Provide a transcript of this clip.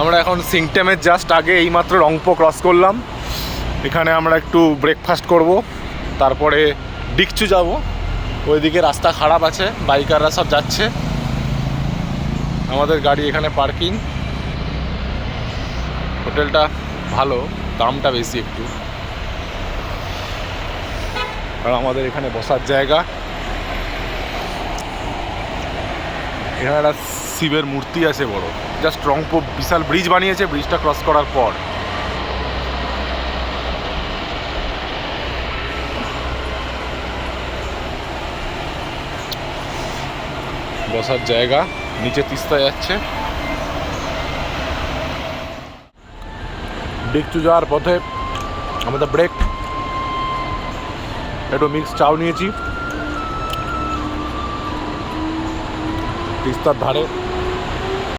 আমরা এখন সিংটেমের জাস্ট আগে এইমাত্র রংপো ক্রস করলাম। এখানে আমরা একটু ব্রেকফাস্ট করব, তারপরে ডিকচু যাব। ওইদিকে রাস্তা খারাপ আছে, বাইকাররা সব যাচ্ছে। আমাদের গাড়ি এখানে পার্কিং। হোটেলটা ভালো, দামটা বেশি একটু। আর আমাদের এখানে বসার জায়গা। এখানে একটা শিবের মূর্তি আছে বড়। জাস্ট রংপো বিশাল ব্রিজ বানিয়েছে, ব্রিজটা ক্রস করার পর। বসার জায়গা, নিচে তিস্তা যাচ্ছে। ডিকচু যাওয়ার পথে আমাদের ব্রেক, একটু মিক্স চাউ নিয়েছি তিস্তার ধারে।